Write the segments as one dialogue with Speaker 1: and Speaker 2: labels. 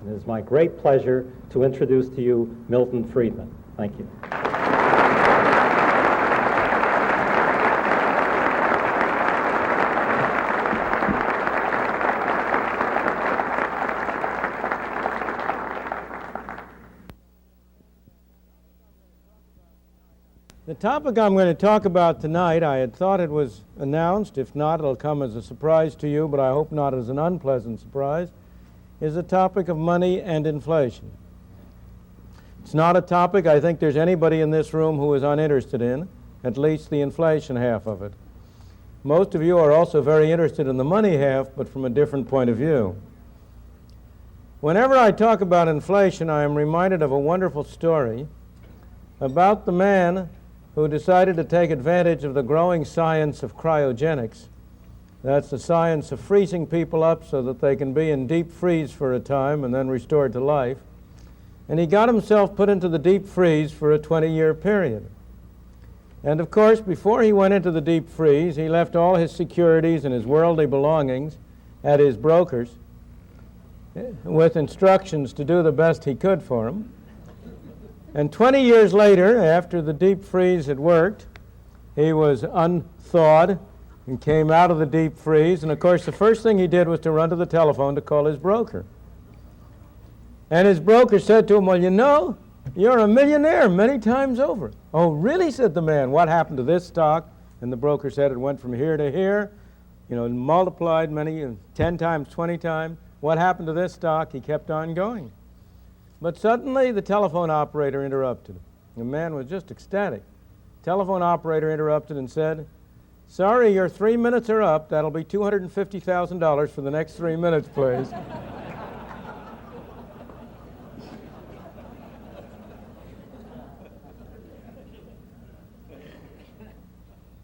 Speaker 1: It is my great pleasure to introduce to you Milton Friedman. Thank you.
Speaker 2: The topic I'm going to talk about tonight, I had thought it was announced. If not, it'll come as a surprise to you, but I hope not as an unpleasant surprise, is the topic of money and inflation. It's not a topic I think there's anybody in this room who is uninterested in, at least the inflation half of it. Most of you are also very interested in the money half, but from a different point of view. Whenever I talk about inflation, I am reminded of a wonderful story about the man who decided to take advantage of the growing science of cryogenics. That's the science of freezing people up so that they can be in deep freeze for a time and then restored to life. And he got himself put into the deep freeze for a 20-year period. And of course, before he went into the deep freeze, he left all his securities and his worldly belongings at his brokers with instructions to do the best he could for him. And 20 years later, after the deep freeze had worked, he was unthawed and came out of the deep freeze. And of course, the first thing he did was to run to the telephone to call his broker. And his broker said to him, "Well, you know, you're a millionaire many times over." "Oh, really?" said the man. "What happened to this stock?" And the broker said it went from here to here, multiplied 10 times, 20 times. "What happened to this stock?" He kept on going. But suddenly the telephone operator interrupted him. The man was just ecstatic. Telephone operator interrupted and said, "Sorry, your 3 minutes are up. That'll be $250,000 for the next 3 minutes, please."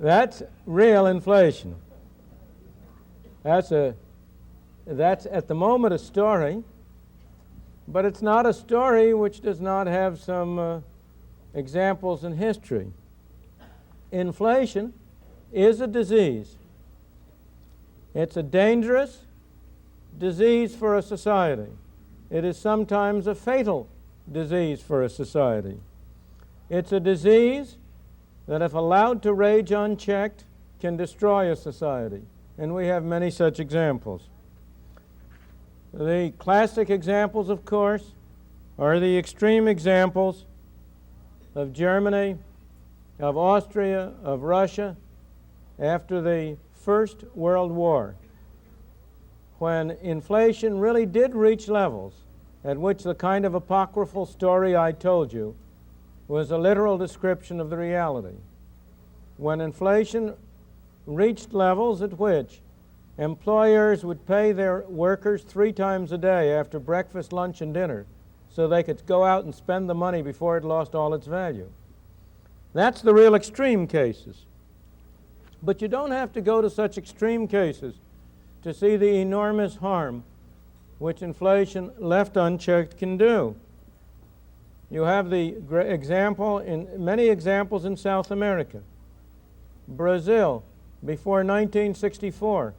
Speaker 2: That's real inflation. That's at the moment a story, but it's not a story which does not have some examples in history. Inflation is a disease. It's a dangerous disease for a society. It is sometimes a fatal disease for a society. It's a disease that, if allowed to rage unchecked, can destroy a society. And we have many such examples. The classic examples, of course, are the extreme examples of Germany, of Austria, of Russia, after the First World War, when inflation really did reach levels at which the kind of apocryphal story I told you was a literal description of the reality. When inflation reached levels at which employers would pay their workers 3 times a day after breakfast, lunch, and dinner so they could go out and spend the money before it lost all its value. That's the real extreme cases. But you don't have to go to such extreme cases to see the enormous harm which inflation left unchecked can do. You have the many examples in South America. Brazil, before 1964,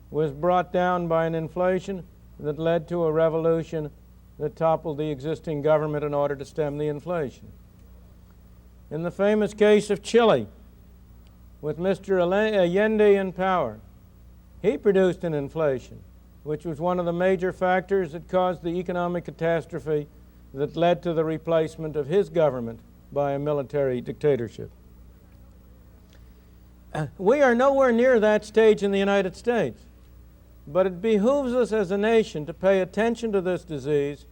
Speaker 2: was brought down by an inflation that led to a revolution that toppled the existing government in order to stem the inflation. In the famous case of Chile, with Mr. Allende in power, he produced an inflation, which was one of the major factors that caused the economic catastrophe that led to the replacement of his government by a military dictatorship. We are nowhere near that stage in the United States, but it behooves us as a nation to pay attention to this disease,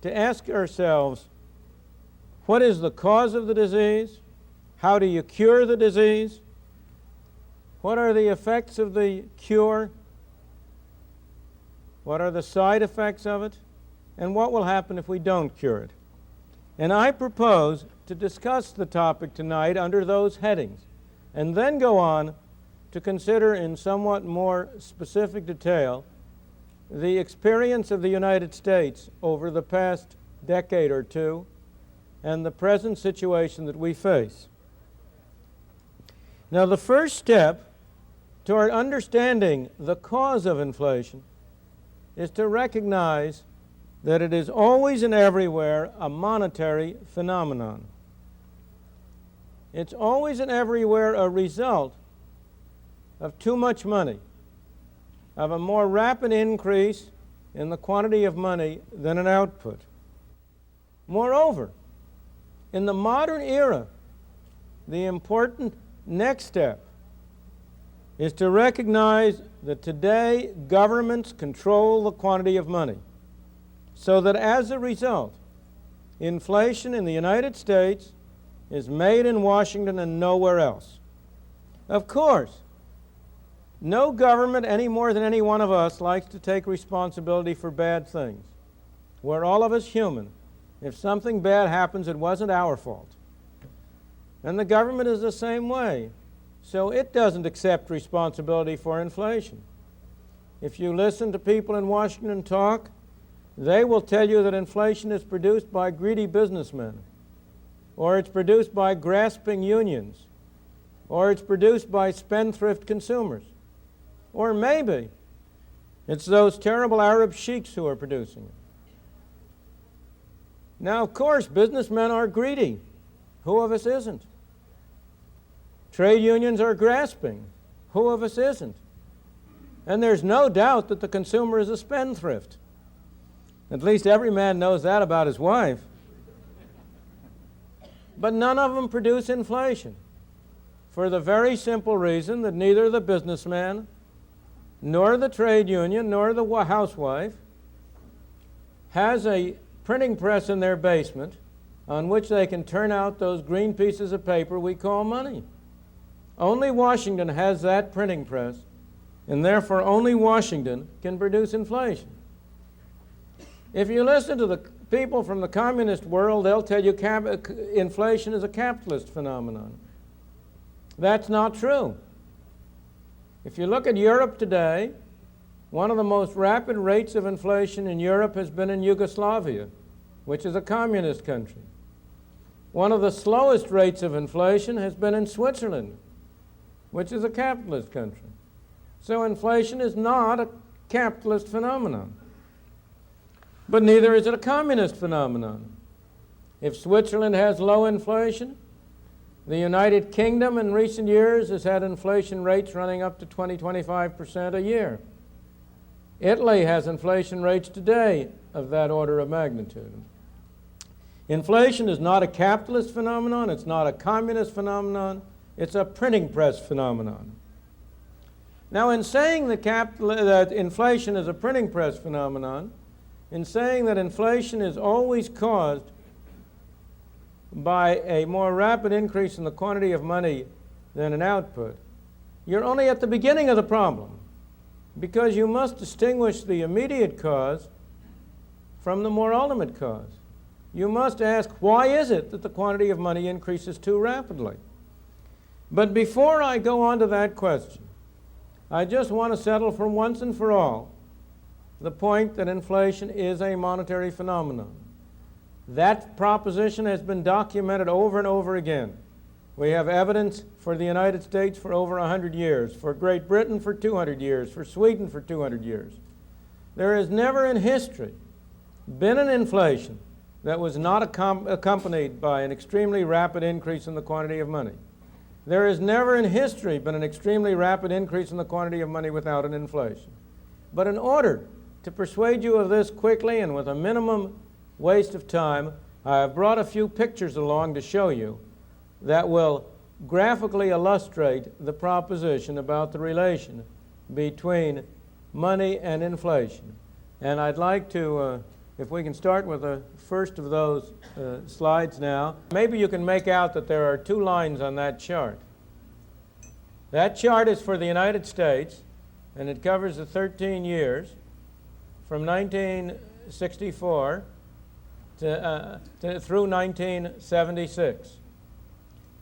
Speaker 2: to ask ourselves, what is the cause of the disease? How do you cure the disease? What are the effects of the cure? What are the side effects of it? And what will happen if we don't cure it? And I propose to discuss the topic tonight under those headings, and then go on to consider in somewhat more specific detail the experience of the United States over the past decade or two and the present situation that we face. Now, the first step toward understanding the cause of inflation is to recognize that it is always and everywhere a monetary phenomenon. It's always and everywhere a result of too much money, of a more rapid increase in the quantity of money than an output. Moreover, in the modern era, the important next step is to recognize that today governments control the quantity of money, so that as a result, inflation in the United States is made in Washington and nowhere else. Of course, no government any more than any one of us likes to take responsibility for bad things. We're all of us human. If something bad happens, it wasn't our fault. And the government is the same way. So it doesn't accept responsibility for inflation. If you listen to people in Washington talk, they will tell you that inflation is produced by greedy businessmen, or it's produced by grasping unions, or it's produced by spendthrift consumers, or maybe it's those terrible Arab sheiks who are producing it. Now, of course, businessmen are greedy. Who of us isn't? Trade unions are grasping. Who of us isn't? And there's no doubt that the consumer is a spendthrift. At least every man knows that about his wife. But none of them produce inflation, for the very simple reason that neither the businessman, nor the trade union, nor the housewife has a printing press in their basement on which they can turn out those green pieces of paper we call money. Only Washington has that printing press, and therefore only Washington can produce inflation. If you listen to the people from the communist world, they'll tell you inflation is a capitalist phenomenon. That's not true. If you look at Europe today, one of the most rapid rates of inflation in Europe has been in Yugoslavia, which is a communist country. One of the slowest rates of inflation has been in Switzerland, which is a capitalist country. So inflation is not a capitalist phenomenon. But neither is it a communist phenomenon. If Switzerland has low inflation, the United Kingdom in recent years has had inflation rates running up to 20-25% a year. Italy has inflation rates today of that order of magnitude. Inflation is not a capitalist phenomenon, it's not a communist phenomenon, it's a printing press phenomenon. Now, in saying that inflation is a printing press phenomenon, in saying that inflation is always caused by a more rapid increase in the quantity of money than an output, you're only at the beginning of the problem, because you must distinguish the immediate cause from the more ultimate cause. You must ask, why is it that the quantity of money increases too rapidly? But before I go on to that question, I just want to settle for once and for all the point that inflation is a monetary phenomenon. That proposition has been documented over and over again. We have evidence for the United States for over 100 years, for Great Britain for 200 years, for Sweden for 200 years. There has never in history been an inflation that was not accompanied by an extremely rapid increase in the quantity of money. There has never in history been an extremely rapid increase in the quantity of money without an inflation. But in order to persuade you of this quickly and with a minimum waste of time, I have brought a few pictures along to show you that will graphically illustrate the proposition about the relation between money and inflation. And I'd like to, if we can start with the first of those slides now. Maybe you can make out that there are two lines on that chart. That chart is for the United States, and it covers the 13 years from 1964 through 1976.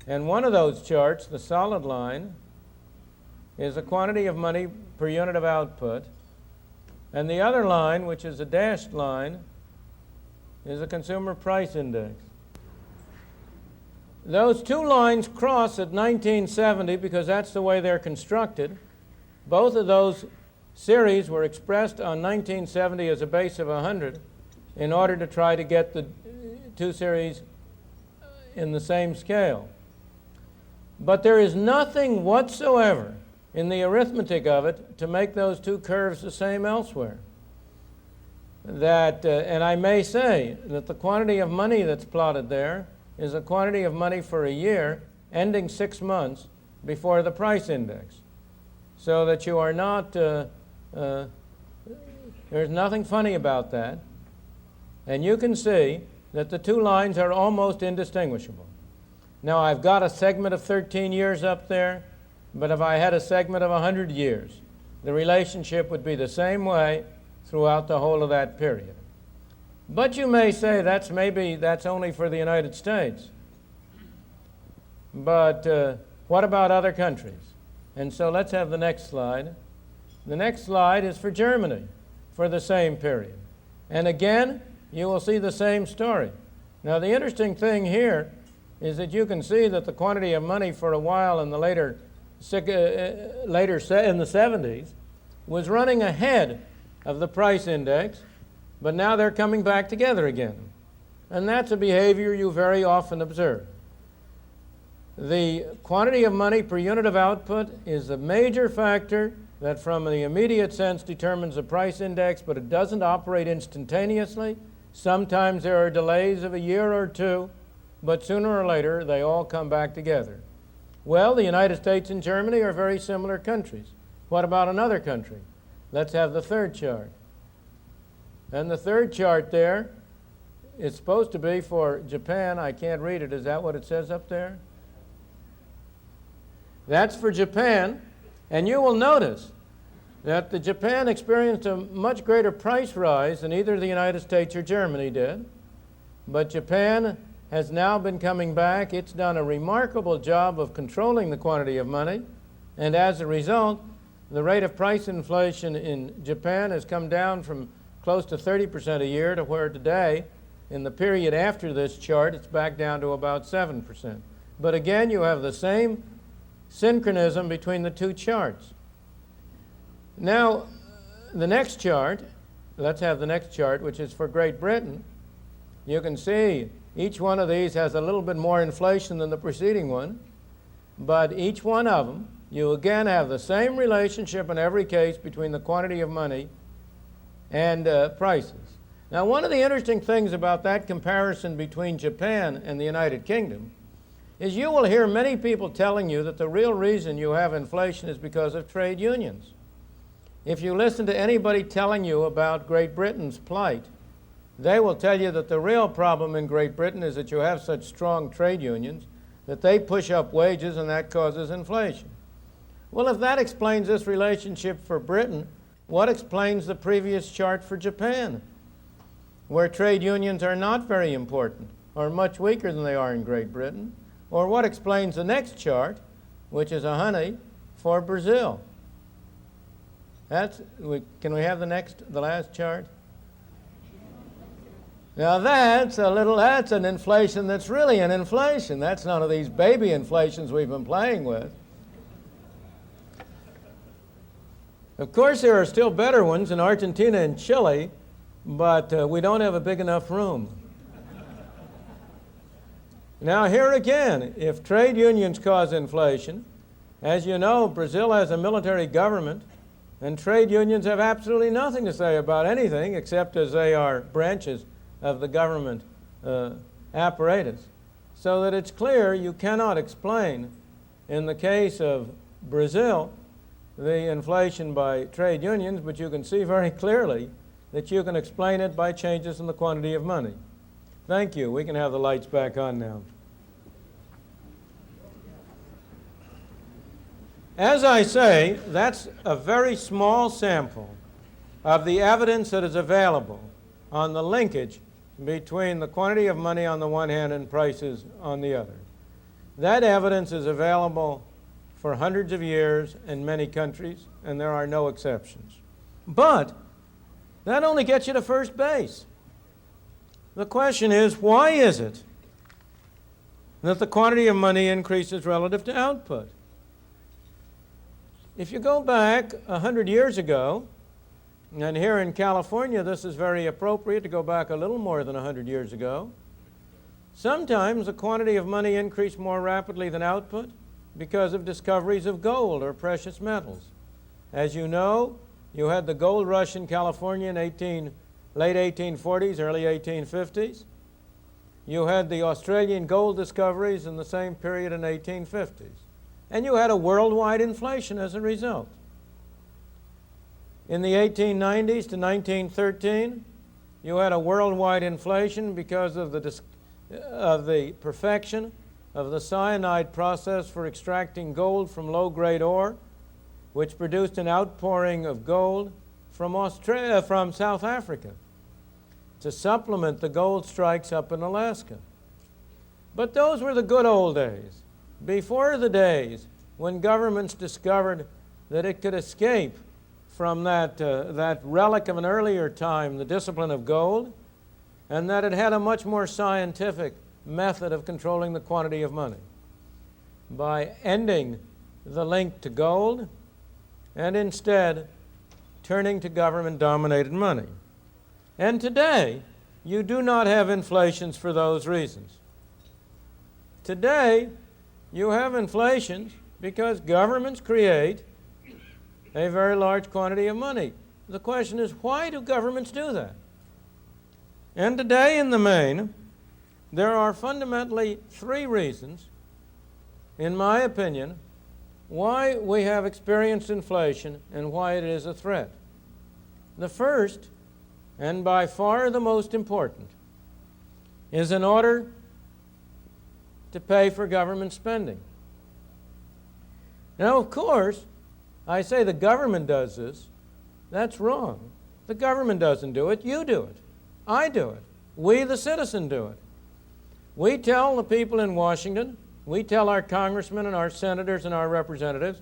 Speaker 2: And one of those charts, the solid line, is the quantity of money per unit of output. And the other line, which is a dashed line, is the consumer price index. Those two lines cross at 1970 because that's the way they're constructed. Both of those series were expressed on 1970 as a base of 100 in order to try to get the two series in the same scale. But there is nothing whatsoever in the arithmetic of it to make those two curves the same elsewhere. And I may say that the quantity of money that's plotted there is a quantity of money for a year ending 6 months before the price index. So that you are not, there's nothing funny about that. And you can see that the two lines are almost indistinguishable. Now, I've got a segment of 13 years up there, but if I had a segment of 100 years, the relationship would be the same way throughout the whole of that period. But you may say that's only for the United States. But what about other countries? And so let's have the next slide. The next slide is for Germany for the same period. And again, you will see the same story. Now, the interesting thing here is that you can see that the quantity of money for a while in the later in the 70s was running ahead of the price index, but now they're coming back together again. And that's a behavior you very often observe. The quantity of money per unit of output is a major factor that from the immediate sense determines the price index, but it doesn't operate instantaneously. Sometimes there are delays of a year or two, but sooner or later they all come back together. Well, the United States and Germany are very similar countries. What about another country? Let's have the third chart. And the third chart there is supposed to be for Japan. I can't read it. Is that what it says up there? That's for Japan. And you will notice that the Japan experienced a much greater price rise than either the United States or Germany did. But Japan has now been coming back. It's done a remarkable job of controlling the quantity of money. And as a result, the rate of price inflation in Japan has come down from close to 30% a year to where today, in the period after this chart, it's back down to about 7%. But again, you have the same synchronism between the two charts. Now, the next chart, let's have the next chart, which is for Great Britain. You can see each one of these has a little bit more inflation than the preceding one, but each one of them, you again have the same relationship in every case between the quantity of money and prices. Now, one of the interesting things about that comparison between Japan and the United Kingdom is you will hear many people telling you that the real reason you have inflation is because of trade unions. If you listen to anybody telling you about Great Britain's plight, they will tell you that the real problem in Great Britain is that you have such strong trade unions that they push up wages and that causes inflation. Well, if that explains this relationship for Britain, what explains the previous chart for Japan, where trade unions are not very important or much weaker than they are in Great Britain? Or what explains the next chart, which is a honey, for Brazil? Can we have the last chart? Now that's an inflation that's really an inflation. That's none of these baby inflations we've been playing with. Of course, there are still better ones in Argentina and Chile, but we don't have a big enough room. Now, here again, if trade unions cause inflation, as you know, Brazil has a military government, and trade unions have absolutely nothing to say about anything except as they are branches of the government apparatus. So that it's clear you cannot explain, in the case of Brazil, the inflation by trade unions, but you can see very clearly that you can explain it by changes in the quantity of money. Thank you. We can have the lights back on now. As I say, that's a very small sample of the evidence that is available on the linkage between the quantity of money on the one hand and prices on the other. That evidence is available for hundreds of years in many countries, and there are no exceptions. But that only gets you to first base. The question is, why is it that the quantity of money increases relative to output? If you go back 100 years ago, And here in California, this is very appropriate to go back a little more than 100 years ago. Sometimes the quantity of money increased more rapidly than output because of discoveries of gold or precious metals. As you know, you had the gold rush in California in late 1840s, early 1850s. You had the Australian gold discoveries in the same period in 1850s. And you had a worldwide inflation as a result. In the 1890s to 1913, you had a worldwide inflation because of the perfection of the cyanide process for extracting gold from low-grade ore, which produced an outpouring of gold from South Africa to supplement the gold strikes up in Alaska. But those were the good old days, before the days when governments discovered that it could escape from that relic of an earlier time, the discipline of gold, and that it had a much more scientific method of controlling the quantity of money by ending the link to gold and instead turning to government-dominated money. And today, you do not have inflations for those reasons. Today, you have inflations because governments create a very large quantity of money. The question is, why do governments do that? And today, in the main, there are fundamentally three reasons, in my opinion, why we have experienced inflation and why it is a threat. The first, and by far the most important, is in order to pay for government spending. Now, of course, I say the government does this. That's wrong. The government doesn't do it. You do it. I do it. We, the citizen, do it. We tell the people in Washington, we tell our congressmen and our senators and our representatives,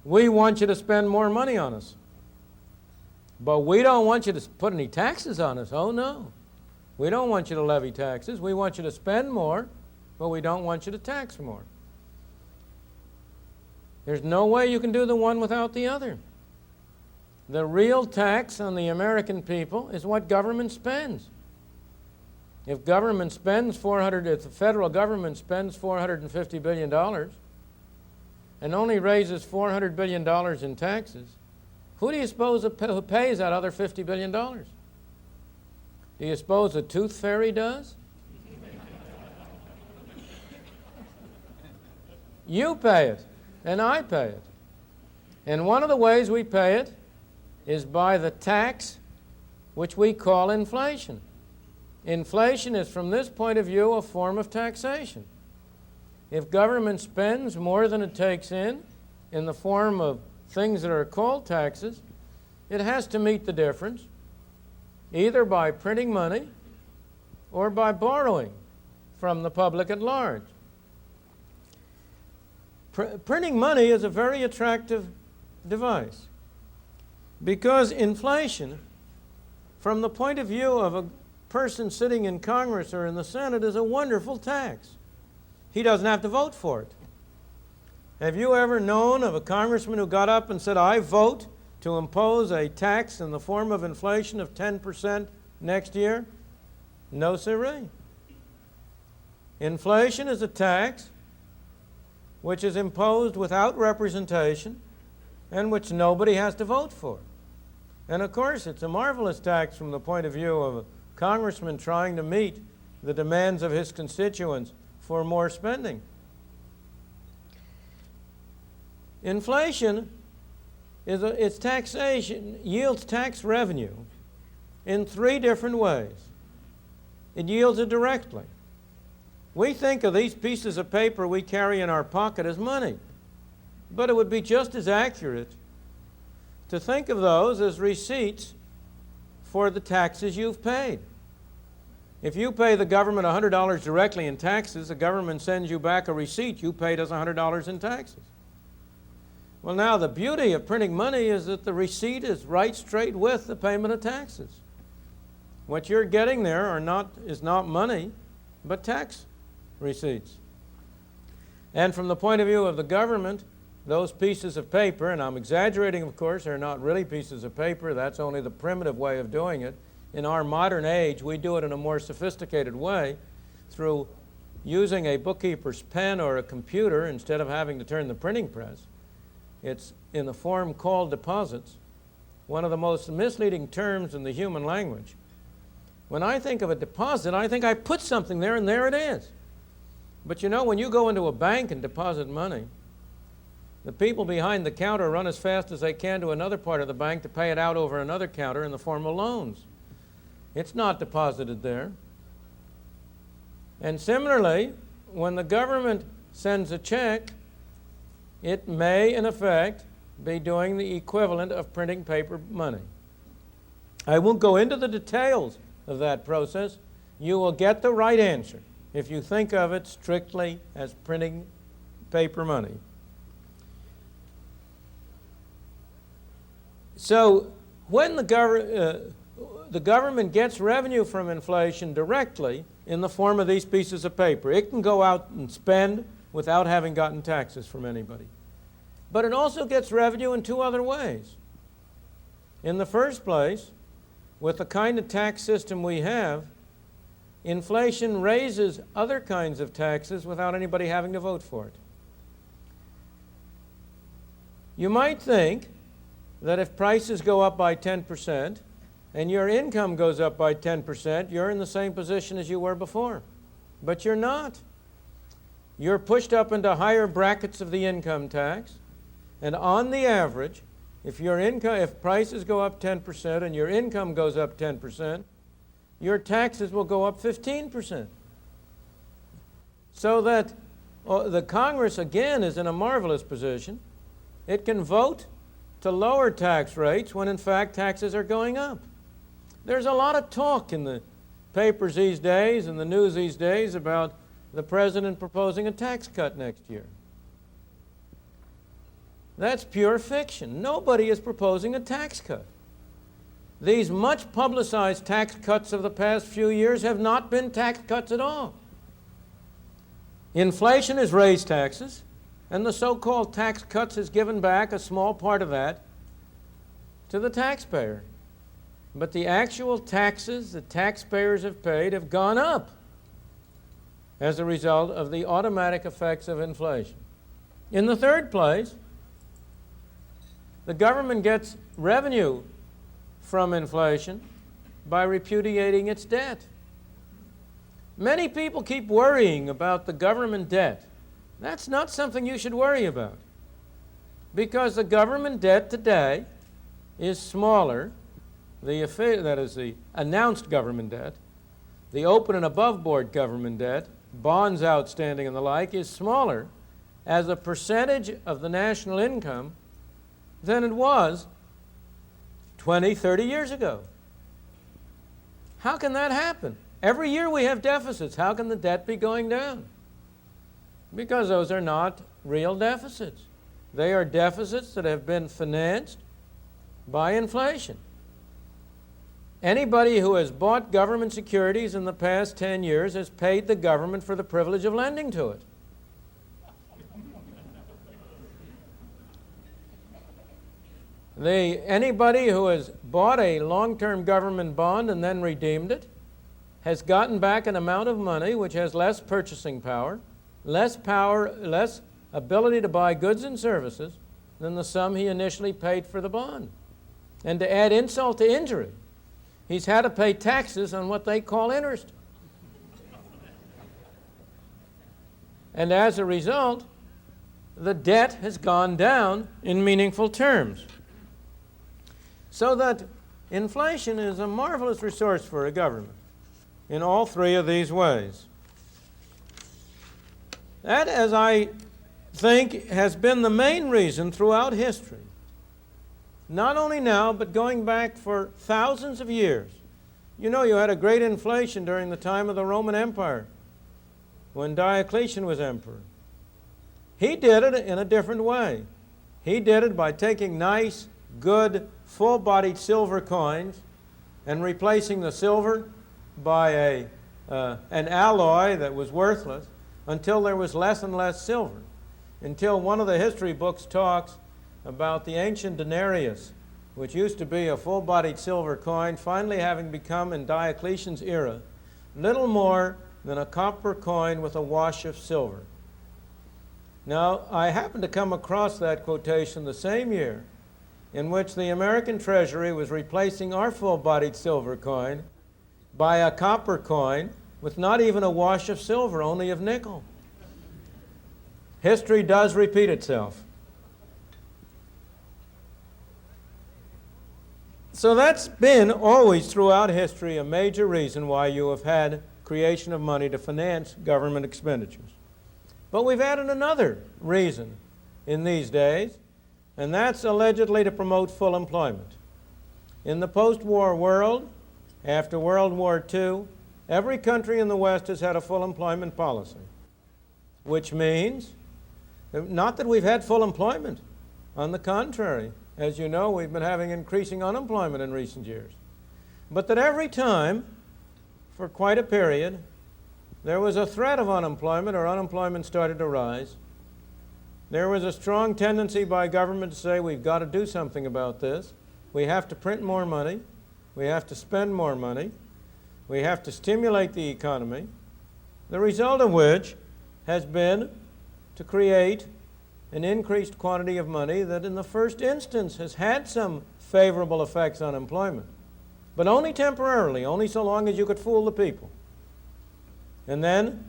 Speaker 2: we want you to spend more money on us. But we don't want you to put any taxes on us. Oh, no. We don't want you to levy taxes. We want you to spend more, but we don't want you to tax more. There's no way you can do the one without the other. The real tax on the American people is what government spends. If the federal government spends $450 billion and only raises $400 billion in taxes, who do you suppose who pays that other $50 billion? Do you suppose the tooth fairy does? You pay it, and I pay it. And one of the ways we pay it is by the tax which we call inflation. Inflation is, from this point of view, a form of taxation. If government spends more than it takes in the form of things that are called taxes, it has to meet the difference, either by printing money or by borrowing from the public at large. Printing money is a very attractive device because inflation, from the point of view of a person sitting in Congress or in the Senate, is a wonderful tax. He doesn't have to vote for it. Have you ever known of a congressman who got up and said, I vote to impose a tax in the form of inflation of 10% next year? No, sirree. Inflation is a tax which is imposed without representation and which nobody has to vote for. And of course, it's a marvelous tax from the point of view of a congressman trying to meet the demands of his constituents for more spending. Inflation its taxation yields tax revenue in three different ways. It yields it directly. We think of these pieces of paper we carry in our pocket as money, but it would be just as accurate to think of those as receipts for the taxes you've paid. If you pay the government $100 directly in taxes, the government sends you back a receipt you paid us $100 in taxes. Well, now the beauty of printing money is that the receipt is right straight with the payment of taxes. What you're getting there is not money, but tax receipts. And from the point of view of the government, those pieces of paper, and I'm exaggerating, of course, they're not really pieces of paper, that's only the primitive way of doing it. In our modern age, we do it in a more sophisticated way through using a bookkeeper's pen or a computer instead of having to turn the printing press. It's in the form called deposits, one of the most misleading terms in the human language. When I think of a deposit, I think I put something there and there it is. But you know, when you go into a bank and deposit money, the people behind the counter run as fast as they can to another part of the bank to pay it out over another counter in the form of loans. It's not deposited there. And similarly, when the government sends a check, it may, in effect, be doing the equivalent of printing paper money. I won't go into the details of that process. You will get the right answer if you think of it strictly as printing paper money. So when the government gets revenue from inflation directly in the form of these pieces of paper, it can go out and spend without having gotten taxes from anybody. But it also gets revenue in two other ways. In the first place, with the kind of tax system we have, inflation raises other kinds of taxes without anybody having to vote for it. You might think that if prices go up by 10% and your income goes up by 10%, you're in the same position as you were before. But you're not. You're pushed up into higher brackets of the income tax, and on the average, if prices go up 10% and your income goes up 10%, your taxes will go up 15%. So that the Congress, again, is in a marvelous position. It can vote to lower tax rates when, in fact, taxes are going up. There's a lot of talk in the papers these days and the news these days about the president proposing a tax cut next year. That's pure fiction. Nobody is proposing a tax cut. These much publicized tax cuts of the past few years have not been tax cuts at all. Inflation has raised taxes, and the so-called tax cuts has given back a small part of that to the taxpayer. But the actual taxes the taxpayers have paid have gone up as a result of the automatic effects of inflation. In the third place, the government gets revenue from inflation by repudiating its debt. Many people keep worrying about the government debt. That's not something you should worry about, because the government debt today is smaller, that is the announced government debt, the open and above board government debt, bonds outstanding and the like, is smaller as a percentage of the national income than it was 20, 30 years ago. How can that happen? Every year we have deficits. How can the debt be going down? Because those are not real deficits. They are deficits that have been financed by inflation. Anybody who has bought government securities in the past 10 years has paid the government for the privilege of lending to it. Anybody who has bought a long-term government bond and then redeemed it has gotten back an amount of money which has less purchasing power, less ability to buy goods and services than the sum he initially paid for the bond. And to add insult to injury, he's had to pay taxes on what they call interest. And as a result, the debt has gone down in meaningful terms. So that inflation is a marvelous resource for a government in all three of these ways. That, as I think, has been the main reason throughout history, not only now, but going back for thousands of years. You know, you had a great inflation during the time of the Roman Empire, when Diocletian was emperor. He did it in a different way. He did it by taking nice, good, full-bodied silver coins and replacing the silver by an alloy that was worthless until there was less and less silver. until one of the history books talks about the ancient denarius, which used to be a full-bodied silver coin, finally having become, in Diocletian's era, little more than a copper coin with a wash of silver. Now, I happened to come across that quotation the same year in which the American Treasury was replacing our full-bodied silver coin by a copper coin with not even a wash of silver, only of nickel. History does repeat itself. So that's been always throughout history a major reason why you have had creation of money to finance government expenditures. But we've added another reason in these days, and that's allegedly to promote full employment. In the post-war world, after World War II, every country in the West has had a full employment policy, which means not that we've had full employment. On the contrary, as you know, we've been having increasing unemployment in recent years. But that every time, for quite a period, there was a threat of unemployment or unemployment started to rise, there was a strong tendency by government to say, we've got to do something about this. We have to print more money. We have to spend more money. We have to stimulate the economy. The result of which has been to create an increased quantity of money that in the first instance has had some favorable effects on employment, but only temporarily, only so long as you could fool the people. And then,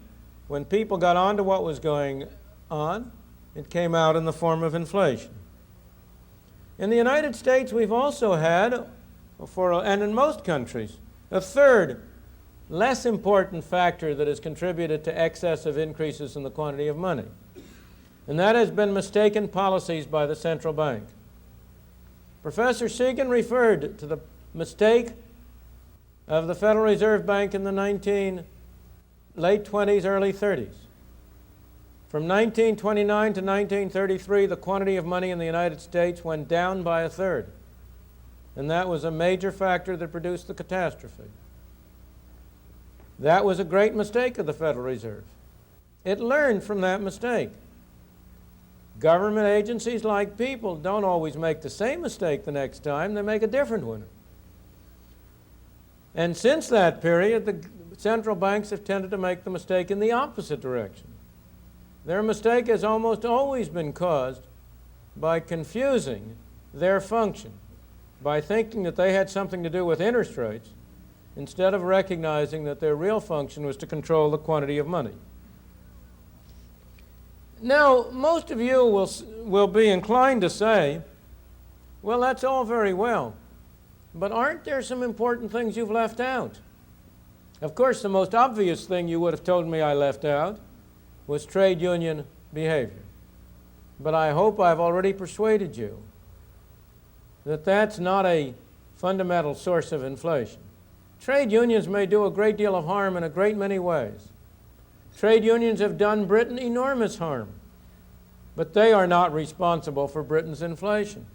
Speaker 2: when people got on to what was going on, it came out in the form of inflation. In the United States, we've also had, and in most countries, a third, less important factor that has contributed to excessive increases in the quantity of money. And that has been mistaken policies by the central bank. Professor Segan referred to the mistake of the Federal Reserve Bank in the late 20s, early 30s. From 1929 to 1933, the quantity of money in the United States went down by a third. And that was a major factor that produced the catastrophe. That was a great mistake of the Federal Reserve. It learned from that mistake. Government agencies, like people, don't always make the same mistake the next time. They make a different one. And since that period, the central banks have tended to make the mistake in the opposite direction. Their mistake has almost always been caused by confusing their function, by thinking that they had something to do with interest rates, instead of recognizing that their real function was to control the quantity of money. Now, most of you will be inclined to say, well, that's all very well, but aren't there some important things you've left out? Of course, the most obvious thing you would have told me I left out was trade union behavior. But I hope I've already persuaded you that that's not a fundamental source of inflation. Trade unions may do a great deal of harm in a great many ways. Trade unions have done Britain enormous harm, but they are not responsible for Britain's inflation.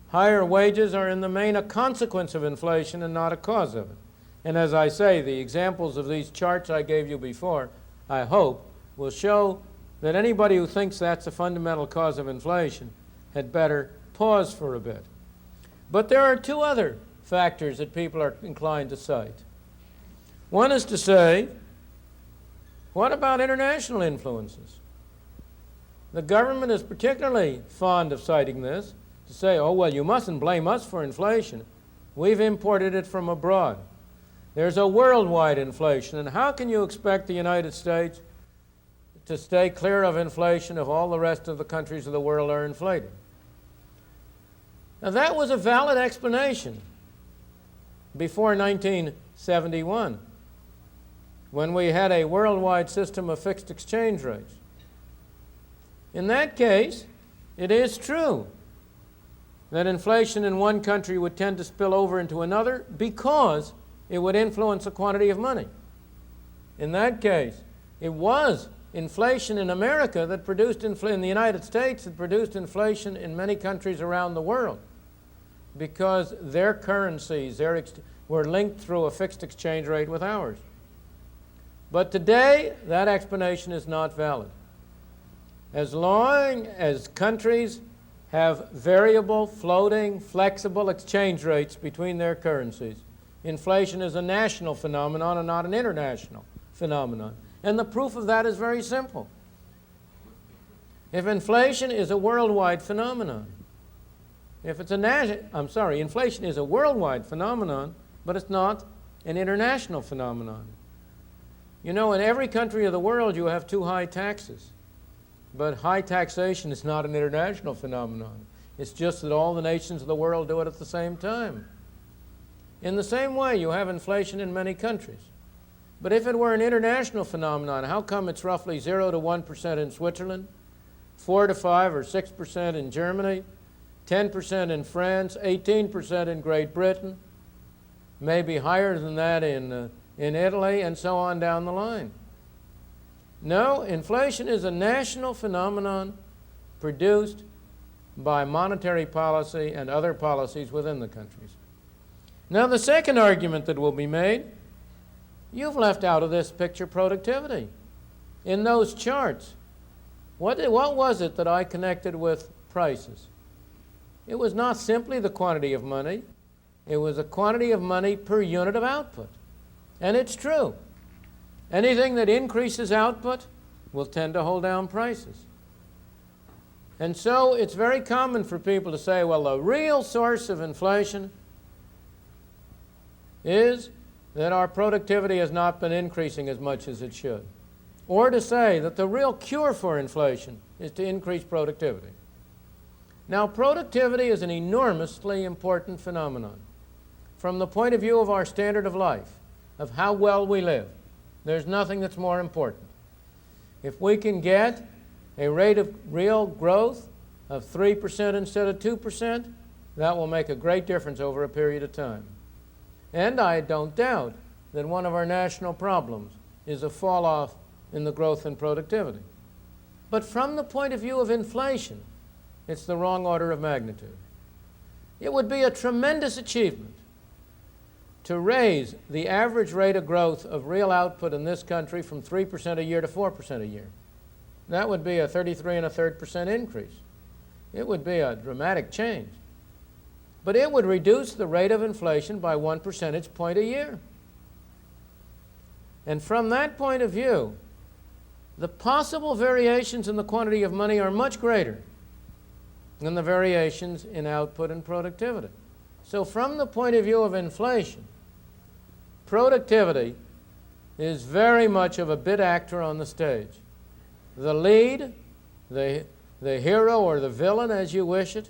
Speaker 2: Higher wages are in the main a consequence of inflation and not a cause of it. And as I say, the examples of these charts I gave you before, I hope, will show that anybody who thinks that's a fundamental cause of inflation had better pause for a bit. But there are two other factors that people are inclined to cite. One is to say, what about international influences? The government is particularly fond of citing this, to say, oh, well, you mustn't blame us for inflation. We've imported it from abroad. There's a worldwide inflation, and how can you expect the United States to stay clear of inflation if all the rest of the countries of the world are inflating? Now, that was a valid explanation before 1971, when we had a worldwide system of fixed exchange rates. In that case, it is true that inflation in one country would tend to spill over into another because it would influence the quantity of money. In that case, it was inflation in America that produced in the United States that produced inflation in many countries around the world, because their currencies were linked through a fixed exchange rate with ours. But today, that explanation is not valid. As long as countries have variable, floating, flexible exchange rates between their currencies, inflation is a national phenomenon and not an international phenomenon. And the proof of that is very simple. If inflation is a worldwide phenomenon, inflation is a worldwide phenomenon, but it's not an international phenomenon. You know, in every country of the world you have too high taxes. But high taxation is not an international phenomenon. It's just that all the nations of the world do it at the same time. In the same way, you have inflation in many countries. But if it were an international phenomenon, how come it's roughly 0 to 1% in Switzerland, 4 to 5 or 6% in Germany, 10% in France, 18% in Great Britain, maybe higher than that in Italy, and so on down the line? No, inflation is a national phenomenon produced by monetary policy and other policies within the countries. Now, the second argument that will be made, you've left out of this picture productivity. In those charts, what was it that I connected with prices? It was not simply the quantity of money. It was the quantity of money per unit of output. And it's true. Anything that increases output will tend to hold down prices. And so it's very common for people to say, well, the real source of inflation is that our productivity has not been increasing as much as it should. Or to say that the real cure for inflation is to increase productivity. Now, productivity is an enormously important phenomenon. From the point of view of our standard of life, of how well we live, there's nothing that's more important. If we can get a rate of real growth of 3% instead of 2%, that will make a great difference over a period of time. And I don't doubt that one of our national problems is a fall off in the growth and productivity. But from the point of view of inflation, it's the wrong order of magnitude. It would be a tremendous achievement to raise the average rate of growth of real output in this country from 3% a year to 4% a year. That would be a 33 1/3% increase. It would be a dramatic change. But it would reduce the rate of inflation by 1 percentage point a year. And from that point of view, the possible variations in the quantity of money are much greater than the variations in output and productivity. So from the point of view of inflation, productivity is very much of a bit actor on the stage. The lead, the hero or the villain, as you wish it,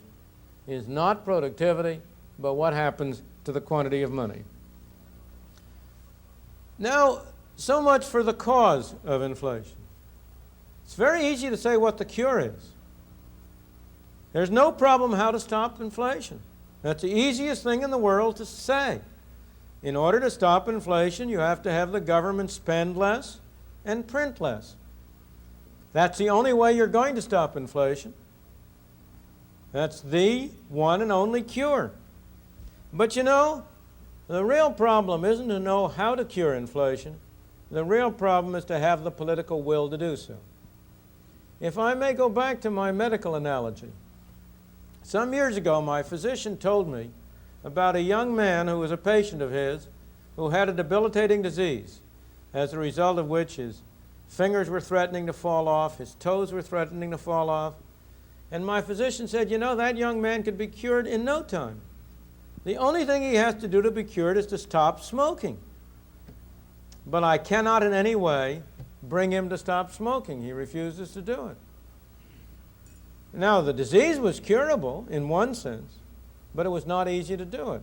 Speaker 2: is not productivity, but what happens to the quantity of money. Now, so much for the cause of inflation. It's very easy to say what the cure is. There's no problem how to stop inflation. That's the easiest thing in the world to say. In order to stop inflation, you have to have the government spend less and print less. That's the only way you're going to stop inflation. That's the one and only cure. But you know, the real problem isn't to know how to cure inflation. The real problem is to have the political will to do so. If I may go back to my medical analogy, some years ago my physician told me about a young man who was a patient of his who had a debilitating disease, as a result of which his fingers were threatening to fall off, his toes were threatening to fall off. And my physician said, you know, that young man could be cured in no time. The only thing he has to do to be cured is to stop smoking. But I cannot in any way bring him to stop smoking. He refuses to do it. Now, the disease was curable in one sense, but it was not easy to do it.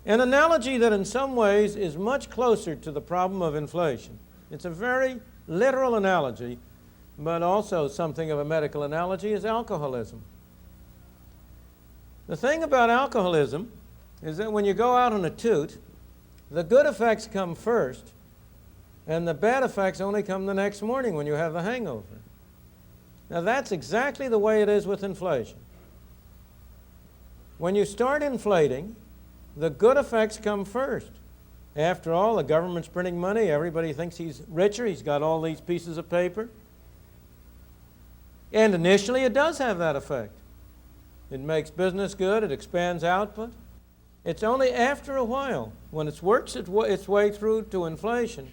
Speaker 2: An analogy that in some ways is much closer to the problem of inflation. It's a very literal analogy, but also something of a medical analogy, is alcoholism. The thing about alcoholism is that when you go out on a toot, the good effects come first, and the bad effects only come the next morning when you have the hangover. Now that's exactly the way it is with inflation. When you start inflating, the good effects come first. After all, the government's printing money, everybody thinks he's richer, he's got all these pieces of paper. And initially it does have that effect. It makes business good, it expands output. It's only after a while, when it works its way through to inflation,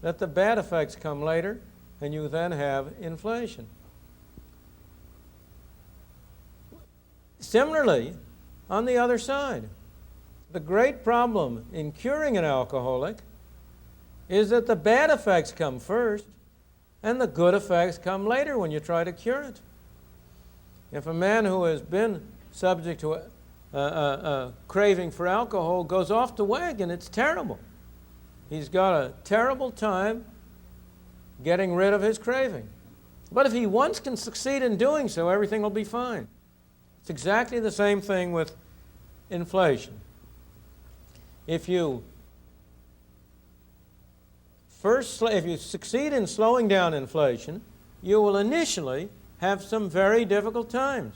Speaker 2: that the bad effects come later, and you then have inflation. Similarly, on the other side, the great problem in curing an alcoholic is that the bad effects come first, and the good effects come later when you try to cure it. If a man who has been subject to a craving for alcohol goes off the wagon, it's terrible. He's got a terrible time getting rid of his craving. But if he once can succeed in doing so, everything will be fine. It's exactly the same thing with inflation. If you succeed in slowing down inflation, you will initially have some very difficult times.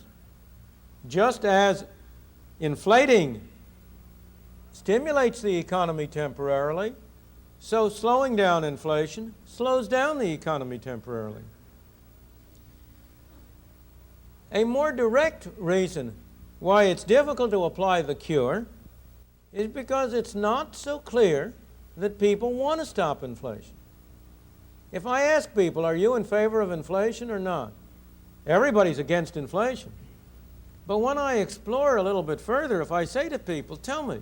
Speaker 2: Just as inflating stimulates the economy temporarily, so slowing down inflation slows down the economy temporarily. A more direct reason why it's difficult to apply the cure is because it's not so clear that people want to stop inflation. If I ask people, are you in favor of inflation or not? Everybody's against inflation. But when I explore a little bit further, if I say to people, tell me,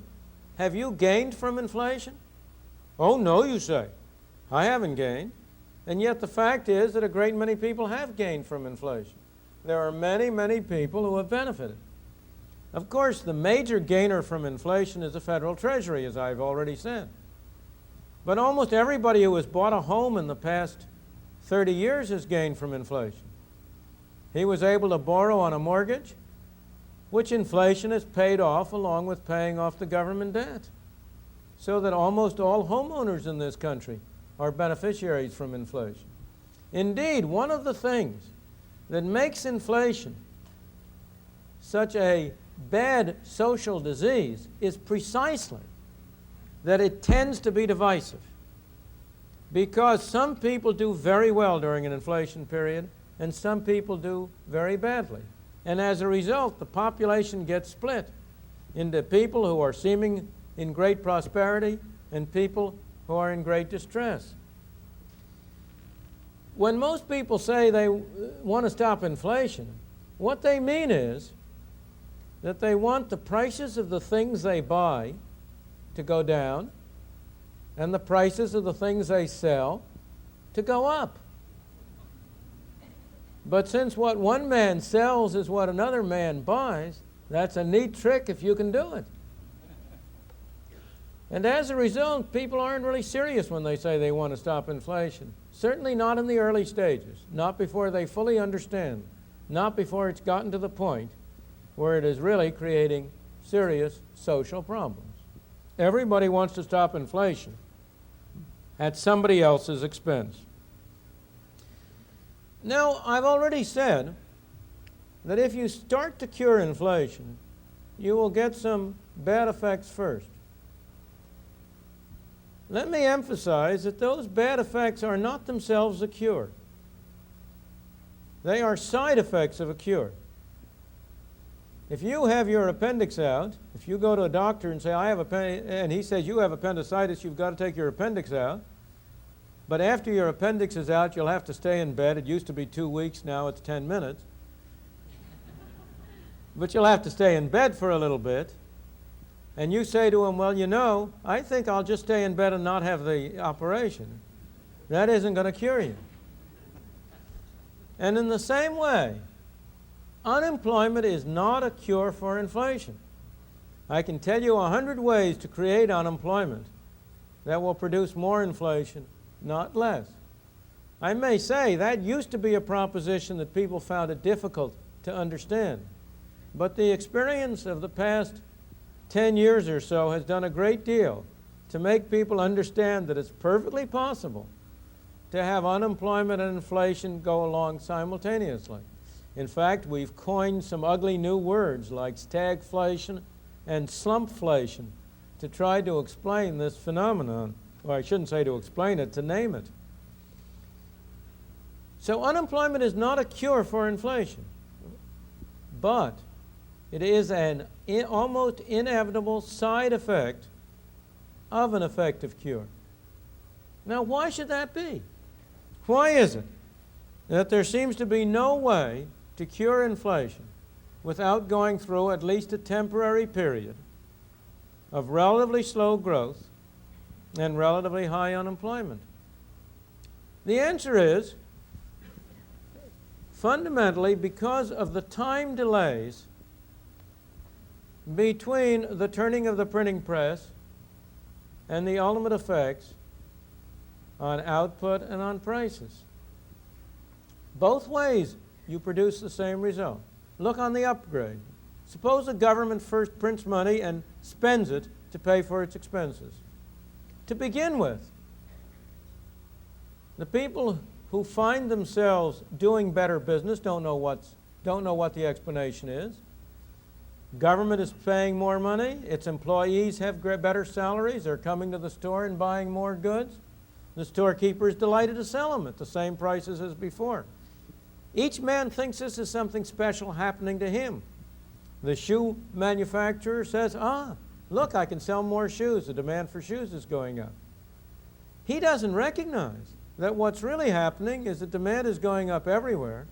Speaker 2: have you gained from inflation? Oh, no, you say. I haven't gained. And yet the fact is that a great many people have gained from inflation. There are many, many people who have benefited. Of course, the major gainer from inflation is the Federal Treasury, as I've already said. But almost everybody who has bought a home in the past 30 years has gained from inflation. He was able to borrow on a mortgage, which inflation has paid off along with paying off the government debt. So that almost all homeowners in this country are beneficiaries from inflation. Indeed, one of the things that makes inflation such a bad social disease is precisely that it tends to be divisive. Because some people do very well during an inflation period, and some people do very badly. And as a result, the population gets split into people who are seeming in great prosperity and people who are in great distress. When most people say they want to stop inflation, what they mean is that they want the prices of the things they buy to go down and the prices of the things they sell to go up. But since what one man sells is what another man buys, that's a neat trick if you can do it. And as a result, people aren't really serious when they say they want to stop inflation. Certainly not in the early stages, not before they fully understand, not before it's gotten to the point where it is really creating serious social problems. Everybody wants to stop inflation at somebody else's expense. Now, I've already said that if you start to cure inflation, you will get some bad effects first. Let me emphasize that those bad effects are not themselves a cure. They are side effects of a cure. If you have your appendix out, if you go to a doctor and say, and he says you have appendicitis, you've got to take your appendix out. But after your appendix is out, you'll have to stay in bed. It used to be 2 weeks, now it's 10 minutes. But you'll have to stay in bed for a little bit. And you say to him, well, you know, I think I'll just stay in bed and not have the operation. That isn't going to cure you. And in the same way, unemployment is not a cure for inflation. I can tell you 100 ways to create unemployment that will produce more inflation, not less. I may say that used to be a proposition that people found it difficult to understand. But the experience of the past 10 years or so has done a great deal to make people understand that it's perfectly possible to have unemployment and inflation go along simultaneously. In fact, we've coined some ugly new words like stagflation and slumpflation to try to explain this phenomenon. Well, I shouldn't say to explain it, to name it. So unemployment is not a cure for inflation, but it is an almost inevitable side effect of an effective cure. Now, why should that be? Why is it that there seems to be no way to cure inflation without going through at least a temporary period of relatively slow growth and relatively high unemployment? The answer is fundamentally because of the time delays between the turning of the printing press and the ultimate effects on output and on prices. Both ways you produce the same result. Look on the upgrade. Suppose the government first prints money and spends it to pay for its expenses. To begin with, the people who find themselves doing better business don't know what the explanation is. Government is paying more money. Its employees have better salaries. They're coming to the store and buying more goods. The storekeeper is delighted to sell them at the same prices as before. Each man thinks this is something special happening to him. The shoe manufacturer says, look, I can sell more shoes. The demand for shoes is going up. He doesn't recognize that what's really happening is that demand is going up everywhere.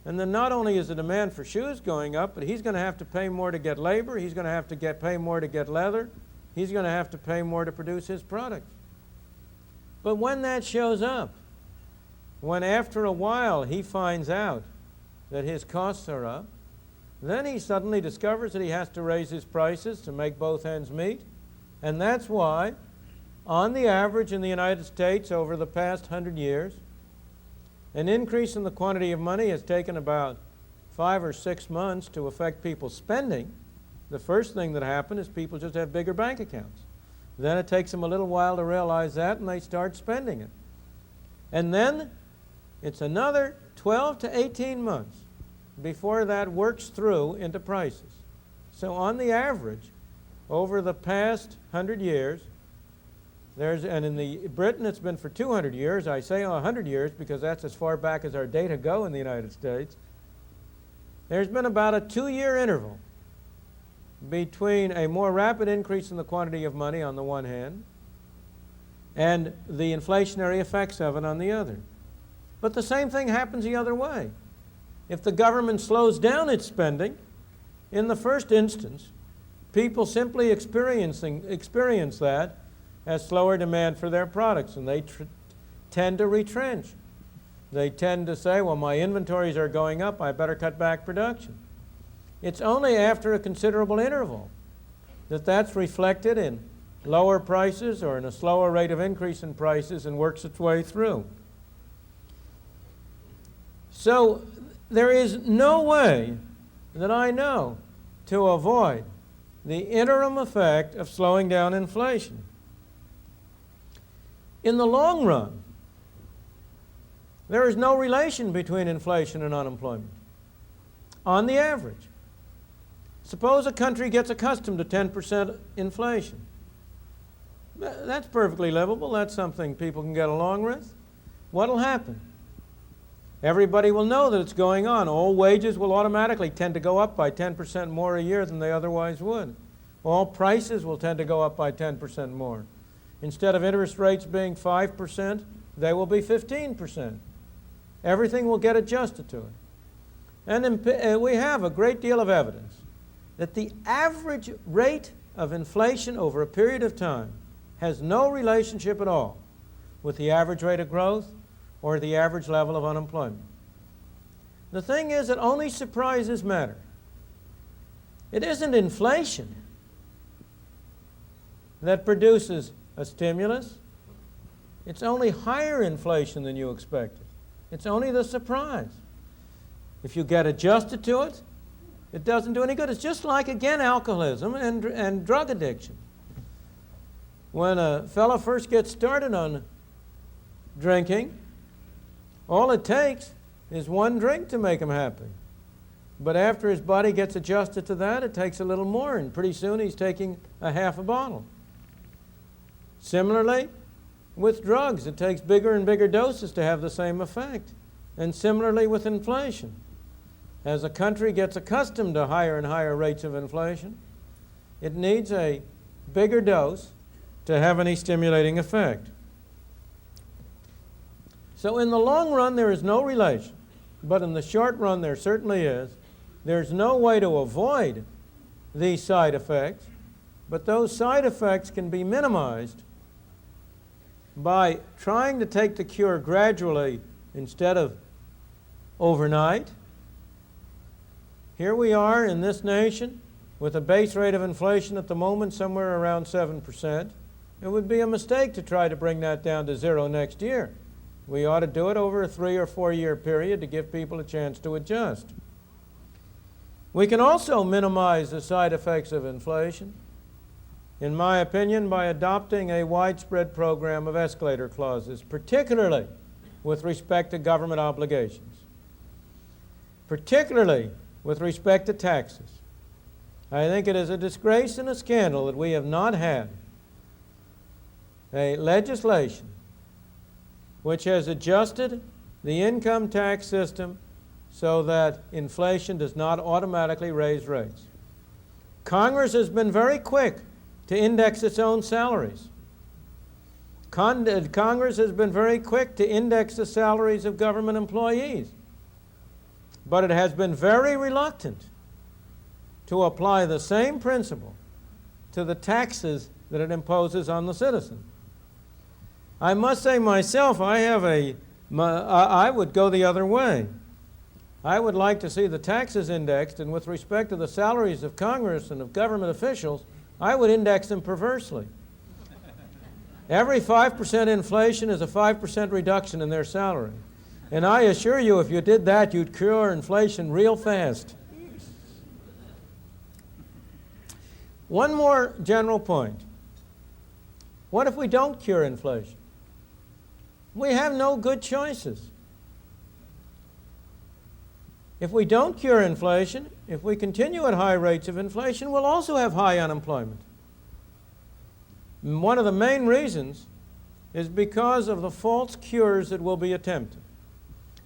Speaker 2: And then not only is the demand for shoes going up, but he's going to have to pay more to get labor. He's going to have to pay more to get leather. He's going to have to pay more to produce his products. But when that shows up, when after a while he finds out that his costs are up, then he suddenly discovers that he has to raise his prices to make both ends meet. And that's why, on the average in the United States over the past 100 years, an increase in the quantity of money has taken about 5 or 6 months to affect people's spending. The first thing that happened is people just have bigger bank accounts. Then it takes them a little while to realize that, and they start spending it. And then it's another 12 to 18 months before that works through into prices. So on the average, over the past 100 years, and in Britain it's been for 200 years. I say 100 years because that's as far back as our data go in the United States. There's been about a 2-year interval between a more rapid increase in the quantity of money on the one hand and the inflationary effects of it on the other. But the same thing happens the other way. If the government slows down its spending, in the first instance, people simply experience that as slower demand for their products, and they tend to retrench. They tend to say, well, my inventories are going up, I better cut back production. It's only after a considerable interval that that's reflected in lower prices or in a slower rate of increase in prices and works its way through. So there is no way that I know to avoid the interim effect of slowing down inflation. In the long run, there is no relation between inflation and unemployment, on the average. Suppose a country gets accustomed to 10% inflation. That's perfectly livable. That's something people can get along with. What will happen? Everybody will know that it's going on. All wages will automatically tend to go up by 10% more a year than they otherwise would. All prices will tend to go up by 10% more. Instead of interest rates being 5%, they will be 15%. Everything will get adjusted to it. And we have a great deal of evidence that the average rate of inflation over a period of time has no relationship at all with the average rate of growth or the average level of unemployment. The thing is that only surprises matter. It isn't inflation that produces a stimulus. It's only higher inflation than you expected. It's only the surprise. If you get adjusted to it, it doesn't do any good. It's just like, again, alcoholism and drug addiction. When a fellow first gets started on drinking, all it takes is one drink to make him happy. But after his body gets adjusted to that, it takes a little more, and pretty soon he's taking a half a bottle. Similarly, with drugs, it takes bigger and bigger doses to have the same effect. And similarly with inflation. As a country gets accustomed to higher and higher rates of inflation, it needs a bigger dose to have any stimulating effect. So in the long run, there is no relation, but in the short run, there certainly is. There's no way to avoid these side effects, but those side effects can be minimized by trying to take the cure gradually instead of overnight. Here we are in this nation with a base rate of inflation at the moment somewhere around 7%. It would be a mistake to try to bring that down to zero next year. We ought to do it over a 3 or 4 year period to give people a chance to adjust. We can also minimize the side effects of inflation, in my opinion, by adopting a widespread program of escalator clauses, particularly with respect to government obligations, particularly with respect to taxes. I think it is a disgrace and a scandal that we have not had a legislation which has adjusted the income tax system so that inflation does not automatically raise rates. Congress has been very quick to index its own salaries. Congress has been very quick to index the salaries of government employees. But it has been very reluctant to apply the same principle to the taxes that it imposes on the citizen. I must say myself, I would go the other way. I would like to see the taxes indexed, and with respect to the salaries of Congress and of government officials, I would index them perversely. Every 5% inflation is a 5% reduction in their salary. And I assure you, if you did that, you'd cure inflation real fast. One more general point. What if we don't cure inflation? We have no good choices. If we don't cure inflation, if we continue at high rates of inflation, we'll also have high unemployment. And one of the main reasons is because of the false cures that will be attempted.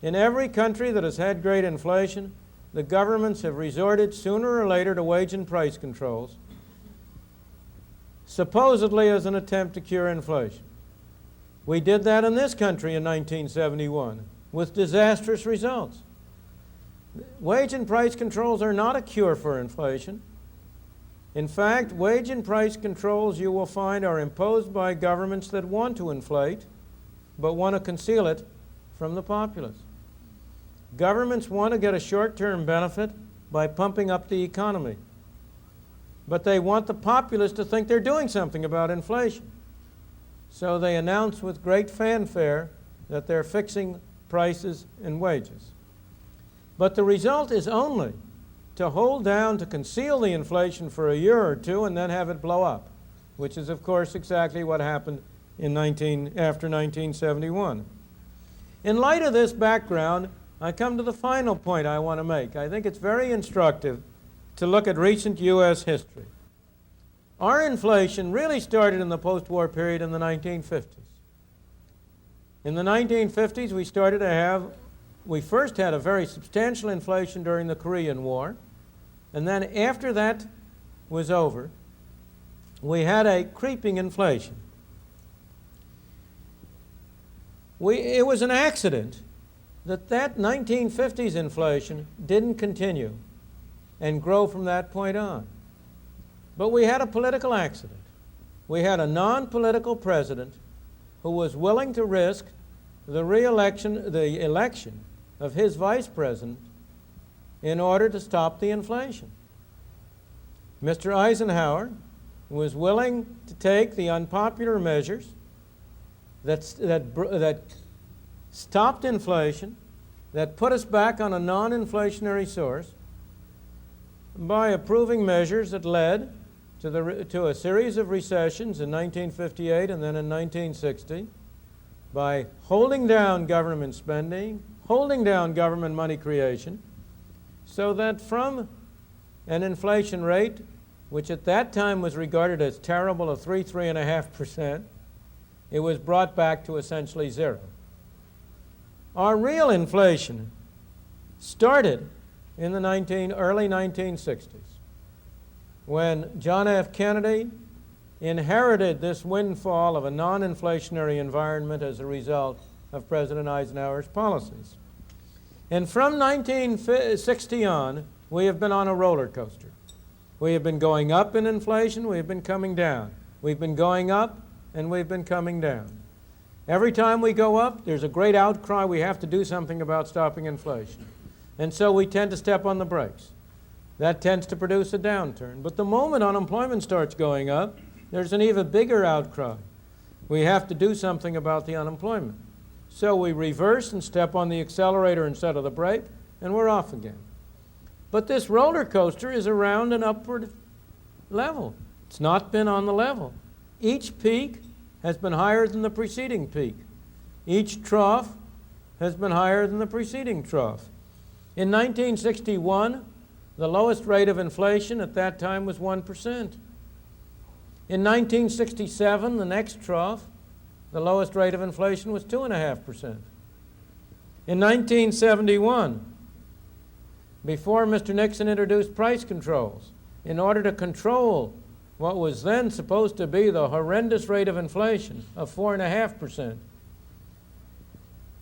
Speaker 2: In every country that has had great inflation, the governments have resorted sooner or later to wage and price controls, supposedly as an attempt to cure inflation. We did that in this country in 1971 with disastrous results. Wage and price controls are not a cure for inflation. In fact, wage and price controls, you will find, are imposed by governments that want to inflate but want to conceal it from the populace. Governments want to get a short-term benefit by pumping up the economy, but they want the populace to think they're doing something about inflation. So they announce with great fanfare that they're fixing prices and wages. But the result is only to hold down, to conceal the inflation for a year or two and then have it blow up, which is, of course, exactly what happened after 1971. In light of this background, I come to the final point I want to make. I think it's very instructive to look at recent U.S. history. Our inflation really started in the post-war period in the 1950s. In the 1950s, we first had a very substantial inflation during the Korean War, and then after that was over, we had a creeping inflation. It was an accident that 1950s inflation didn't continue and grow from that point on. But we had a political accident. We had a non-political president who was willing to risk the election of his vice president in order to stop the inflation. Mr. Eisenhower was willing to take the unpopular measures that stopped inflation, that put us back on a non-inflationary source, by approving measures that led to a series of recessions in 1958 and then in 1960, by holding down government spending, holding down government money creation, so that from an inflation rate, which at that time was regarded as terrible, of 3.5%, it was brought back to essentially zero. Our real inflation started in the early 1960s, when John F. Kennedy inherited this windfall of a non-inflationary environment as a result of President Eisenhower's policies. And from 1960 on, we have been on a roller coaster. We have been going up in inflation, we have been coming down. We've been going up, and we've been coming down. Every time we go up, there's a great outcry, we have to do something about stopping inflation. And so we tend to step on the brakes. That tends to produce a downturn. But the moment unemployment starts going up, there's an even bigger outcry. We have to do something about the unemployment. So we reverse and step on the accelerator instead of the brake, and we're off again. But this roller coaster is around an upward level. It's not been on the level. Each peak has been higher than the preceding peak. Each trough has been higher than the preceding trough. In 1961, the lowest rate of inflation at that time was 1%. In 1967, the next trough, the lowest rate of inflation was 2.5%. In 1971, before Mr. Nixon introduced price controls, in order to control what was then supposed to be the horrendous rate of inflation of 4.5%.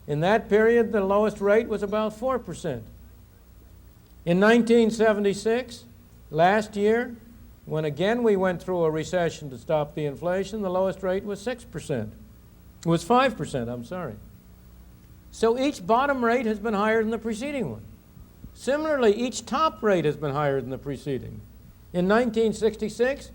Speaker 2: In that period, the lowest rate was about 4%. In 1976, last year, when again we went through a recession to stop the inflation, the lowest rate was 6%. It was 5%, I'm sorry. So each bottom rate has been higher than the preceding one. Similarly, each top rate has been higher than the preceding. In 1966,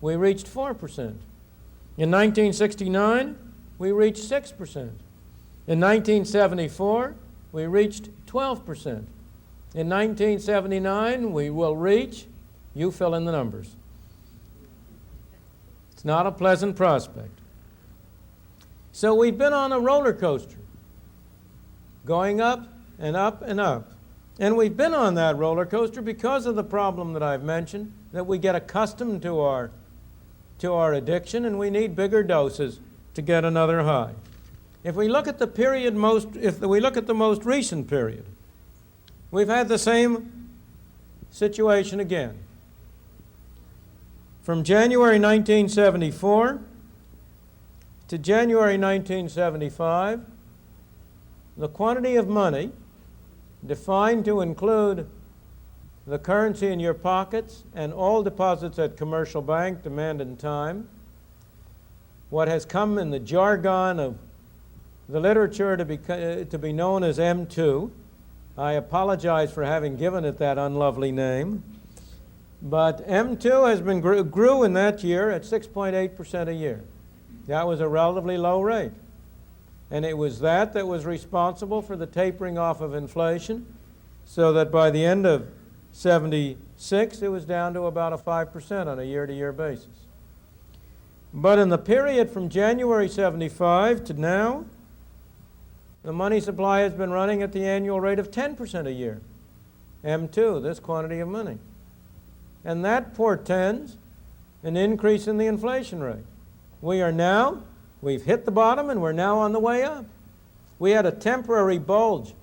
Speaker 2: we reached 4%. In 1969, we reached 6%. In 1974, we reached 12%. In 1979, we will reach, you fill in the numbers. It's not a pleasant prospect. So we've been on a roller coaster, going up and up and up. And we've been on that roller coaster because of the problem that I've mentioned, that we get accustomed to our addiction, and we need bigger doses to get another high. If we look at the most recent period, we've had the same situation again. From January 1974 to January 1975, the quantity of money defined to include the currency in your pockets and all deposits at commercial bank, demand and time, what has come in the jargon of the literature to be known as M2. I apologize for having given it that unlovely name. But M2 has been grew in that year at 6.8% a year. That was a relatively low rate. And it was that was responsible for the tapering off of inflation, so that by the end of 76, it was down to about a 5% on a year-to-year basis. But in the period from January 75 to now, the money supply has been running at the annual rate of 10% a year. M2, this quantity of money. And that portends an increase in the inflation rate. We've hit the bottom and we're now on the way up. We had a temporary bulge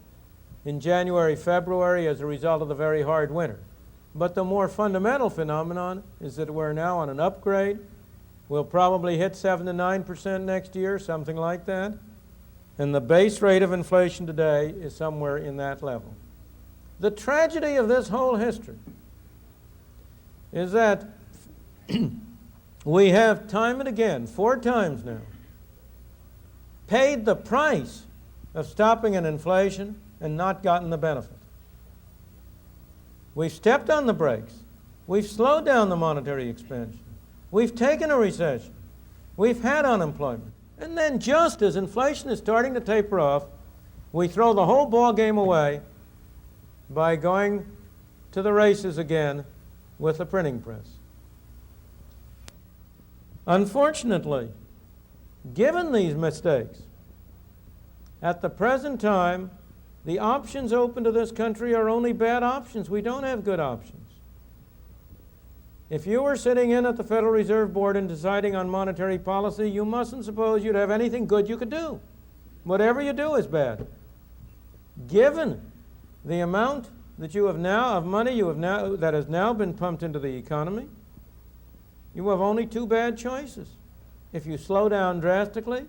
Speaker 2: in January, February as a result of the very hard winter. But the more fundamental phenomenon is that we're now on an upgrade. We'll probably hit 7 to 9% next year, something like that. And the base rate of inflation today is somewhere in that level. The tragedy of this whole history is that we have time and again, 4 times now, paid the price of stopping an inflation and not gotten the benefit. We've stepped on the brakes. We've slowed down the monetary expansion. We've taken a recession. We've had unemployment. And then just as inflation is starting to taper off, we throw the whole ball game away by going to the races again with the printing press. Unfortunately, given these mistakes, at the present time, the options open to this country are only bad options. We don't have good options. If you were sitting in at the Federal Reserve Board and deciding on monetary policy, you mustn't suppose you'd have anything good you could do. Whatever you do is bad. given the amount that you have now of money that has now been pumped into the economy, you have only two bad choices. If you slow down drastically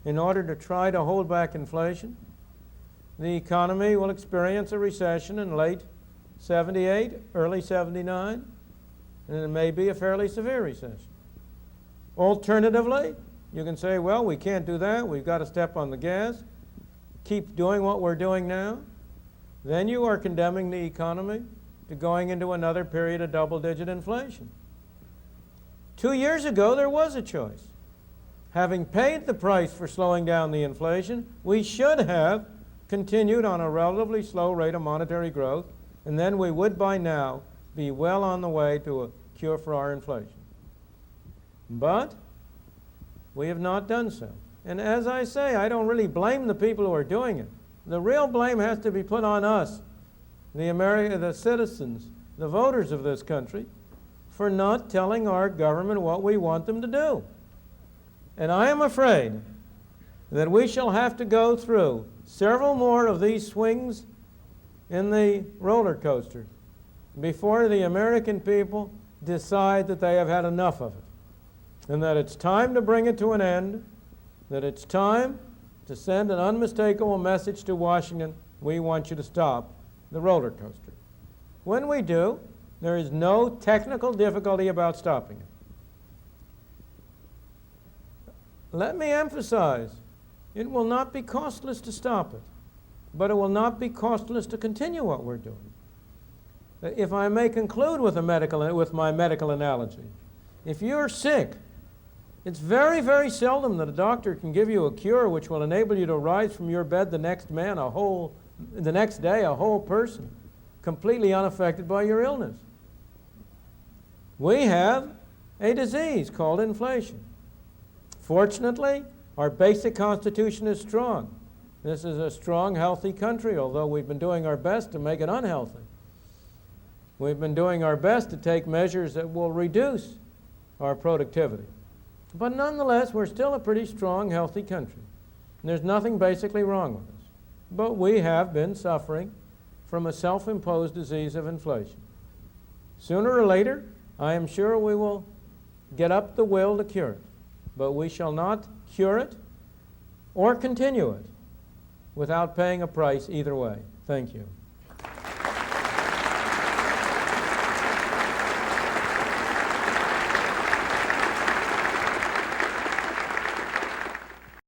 Speaker 2: in order to try to hold back inflation, the economy will experience a recession in late 78, early 79, and it may be a fairly severe recession. Alternatively, you can say, well, we can't do that. We've got to step on the gas, keep doing what we're doing now. Then you are condemning the economy to going into another period of double-digit inflation. 2 years ago, there was a choice. Having paid the price for slowing down the inflation, we should have continued on a relatively slow rate of monetary growth, and then we would by now be well on the way to a cure for our inflation. But we have not done so. And as I say, I don't really blame the people who are doing it. The real blame has to be put on us, the citizens, the voters of this country, for not telling our government what we want them to do. And I am afraid that we shall have to go through several more of these swings in the roller coaster before the American people decide that they have had enough of it, and that it's time to bring it to an end, that it's time to send an unmistakable message to Washington: we want you to stop the roller coaster. When we do, there is no technical difficulty about stopping it. Let me emphasize, it will not be costless to stop it, but it will not be costless to continue what we're doing. If I may conclude with my medical analogy, if you're sick, it's very, very seldom that a doctor can give you a cure which will enable you to rise from your bed the next day, a whole person, completely unaffected by your illness. We have a disease called inflation. Fortunately, our basic constitution is strong. This is a strong, healthy country, although we've been doing our best to make it unhealthy. We've been doing our best to take measures that will reduce our productivity. But nonetheless, we're still a pretty strong, healthy country. And there's nothing basically wrong with us. But we have been suffering from a self-imposed disease of inflation. Sooner or later, I am sure we will get up the will to cure it. But we shall not cure it or continue it without paying a price either way. Thank you.